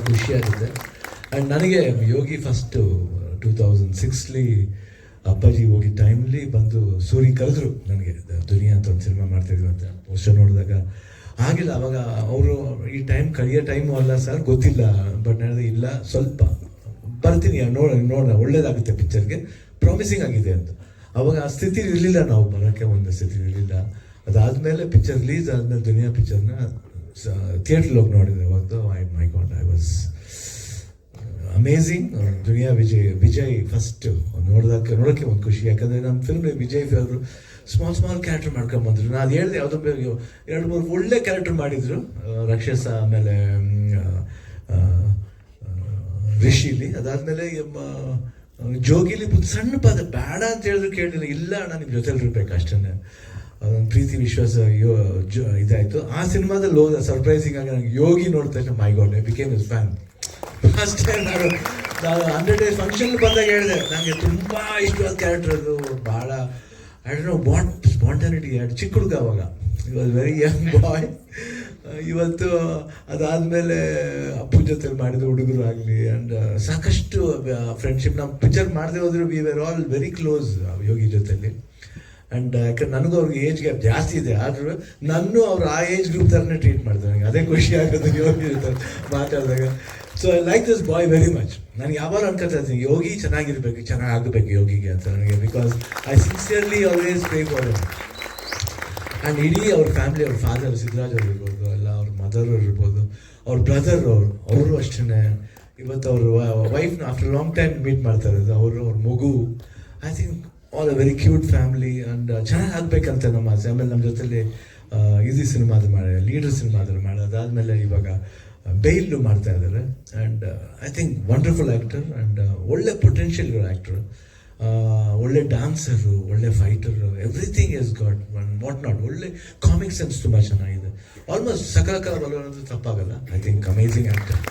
ಖುಷಿಯಾಗುತ್ತೆ. ಆ್ಯಂಡ್ ನನಗೆ ಯೋಗಿ ಫಸ್ಟು 2006 ಅಪ್ಪಾಜಿ ಹೋಗಿ ಟೈಮ್ಲಿ ಬಂದು ಸೂರಿ ಕರೆದ್ರು ನನಗೆ, ದುನಿಯಾ ಅಂತ ಒಂದು ಸಿನಿಮಾ ಮಾಡ್ತಾಯಿದ್ರು ಅಂತ ಪೋಸ್ಟರ್ ನೋಡಿದಾಗ. ಆಗಿಲ್ಲ ಅವಾಗ ಅವರು ಈ ಟೈಮ್ ಕಳಿಯೋ ಟೈಮು ಅಲ್ಲ ಸರ್, ಗೊತ್ತಿಲ್ಲ. ಬಟ್ ನನಗೆ ಇಲ್ಲ, ಸ್ವಲ್ಪ ಬರ್ತೀನಿ, ನೋಡೋಣ ಒಳ್ಳೇದಾಗುತ್ತೆ ಪಿಕ್ಚರ್ಗೆ, ಪ್ರಾಮಿಸಿಂಗ್ ಆಗಿದೆ ಅಂತ. ಅವಾಗ ಆ ಸ್ಥಿತಿ ಇರಲಿಲ್ಲ, ನಾವು ಬರೋಕ್ಕೆ ಒಂದು ಸ್ಥಿತಿ ಇರಲಿಲ್ಲ. ಅದಾದಮೇಲೆ ಪಿಕ್ಚರ್ ರಿಲೀಸ್ ಆದಮೇಲೆ ದುನಿಯಾ ಪಿಕ್ಚರ್ನ ಥಿಯೇಟ್ರಲ್ಲಿ ಹೋಗಿ ನೋಡಿದೆ. ಅವಾಗ my god, I was amazing. Duniya Vijay first ನೋಡೋಕ್ಕೆ ಒಂದು ಖುಷಿ. ಯಾಕಂದರೆ ನಮ್ಮ ಫಿಲ್ಮ್ ವಿಜಯ್ ಅವರು ಸ್ಮಾಲ್ ಕ್ಯಾರೆಕ್ಟರ್ ಮಾಡ್ಕೊಂಬಂದ್ರು. ನಾನು ಹೇಳಿದೆ, ಯಾವುದೋ 2-3 ಒಳ್ಳೆ ಕ್ಯಾರೆಕ್ಟರ್ ಮಾಡಿದರು, ರಾಕ್ಷಸ, ಆಮೇಲೆ ರಿಷಿಲಿ, ಅದಾದಮೇಲೆ ಜೋಗಿಲಿ ಸಣ್ಣ ಪದ ಬೇಡ ಅಂತ ಹೇಳಿದ್ರು ಕೇಳಲಿಲ್ಲ. ಇಲ್ಲ ಅಣ್ಣ, ನಿಮ್ಮ ಜೊತೆಲಿ ಇರ್ಬೇಕು ಅಷ್ಟೇ. ಅದೊಂದು ಪ್ರೀತಿ ವಿಶ್ವಾಸ ಇದಾಯಿತು. ಆ ಸಿನಿಮಾದಲ್ಲಿ ಹೋದ ಸರ್ಪ್ರೈಸಿಂಗ್ ಆಗಿ ನನಗೆ ಯೋಗಿ ನೋಡಿದ ತಕ್ಷಣ my god, I became his fan. First time ನಾನು 100 days ಫಂಕ್ಷನ್ ಬಂದಾಗ ಹೇಳಿದೆ, ನನಗೆ ತುಂಬ ಇಷ್ಟವಾದ ಕ್ಯಾರೆಕ್ಟರ್ ಅದು. ಭಾಳ ಐ ಡೋಂಟ್ ನೋ ವಾಟ್ ಸ್ಪಾಂಟಾನಿಟಿ. ಚಿಕ್ಕ ಹುಡುಗ ಅವಾಗ, it was very young boy. ಇವತ್ತು ಅದಾದಮೇಲೆ ಅಪ್ಪು ಜೊತೆ ಮಾಡಿದ ಹುಡುಗರು ಆಗಲಿ, ಆ್ಯಂಡ್ ಸಾಕಷ್ಟು ಫ್ರೆಂಡ್ಶಿಪ್. ನಾವು ಪಿಕ್ಚರ್ ಮಾಡದೆ ಹೋದ್ರು we were all very close Yogi ಜೊತೆಲಿ. ಆ್ಯಂಡ್ ಯಾಕಂದ್ರೆ ನನಗೂ ಅವ್ರಿಗೆ ಏಜ್ ಗ್ಯಾಪ್ ಜಾಸ್ತಿ ಇದೆ, ಆದರೂ ನಾನು ಅವ್ರು ಆ ಏಜ್ ಗ್ರೂಪ್ ಥರನೇ ಟ್ರೀಟ್ ಮಾಡ್ತಾರೆ. ನನಗೆ ಅದೇ ಖುಷಿ ಆಗೋದು ಯೋಗಿ ಜೊತೆ ಮಾತಾಡಿದಾಗ. So I like this boy very much. ನನಗೆ ಯಾವಾಗ ಅನ್ಕೊತಾ ಇದ್ದೀನಿ, ಯೋಗಿ ಚೆನ್ನಾಗಬೇಕು ಯೋಗಿಗೆ ಅಂತ ನನಗೆ. Because I sincerely always pray for him. And ಇಡೀ ಅವ್ರ ಫ್ಯಾಮಿಲಿ, ಅವ್ರ ಫಾದರ್ ಸಿದ್ದರಾಜ್ ಅವ್ರು ಇರ್ಬೋದು, ಎಲ್ಲ ಅವ್ರ ಮದರ್ ಅವ್ರು ಇರ್ಬೋದು, ಅವ್ರ ಬ್ರದರ್ ಅವರು ಅಷ್ಟೇ. ಇವತ್ತು ಅವರು ವೈಫ್ನ ಆಫ್ಟರ್ ಲಾಂಗ್ ಟೈಮ್ ಮೀಟ್ ಮಾಡ್ತಾ ಇರೋದು, ಅವ್ರ ಮಗು. I think all a very cute family. And ಚೆನ್ನಾಗಿ ಆಗಬೇಕಂತ ನಮ್ಮ ಆಸೆ. ಆಮೇಲೆ ನಮ್ಮ ಜೊತೆಲಿ ಈಸಿ ಸಿನಿಮಾದಲ್ಲಿ ಮಾಡಿ, ಲೀಡರ್ ಸಿನಿಮಾದಲ್ಲಿ ಮಾಡಿ, ಅದಾದಮೇಲೆ ಇವಾಗ ಬೇಯ್ಲು ಮಾಡ್ತಾ ಇದ್ದಾರೆ. And I think wonderful actor, and ಒಳ್ಳೆ ಪೊಟೆನ್ಷಿಯಲ್ ಇರೋ ಆ್ಯಕ್ಟ್ರು, ಒಳ್ಳೆ ಡ್ಯಾನ್ಸರು, ಒಳ್ಳೆ fighter, everything is got what not. ಒಳ್ಳೆ ಕಾಮಿಕ್ ಸೆನ್ಸ್ ತುಂಬ ಚೆನ್ನಾಗಿದೆ. ಆಲ್ಮೋಸ್ಟ್ ಸಕಲ ಬರೋದು ತಪ್ಪಾಗಲ್ಲ. I think amazing actor.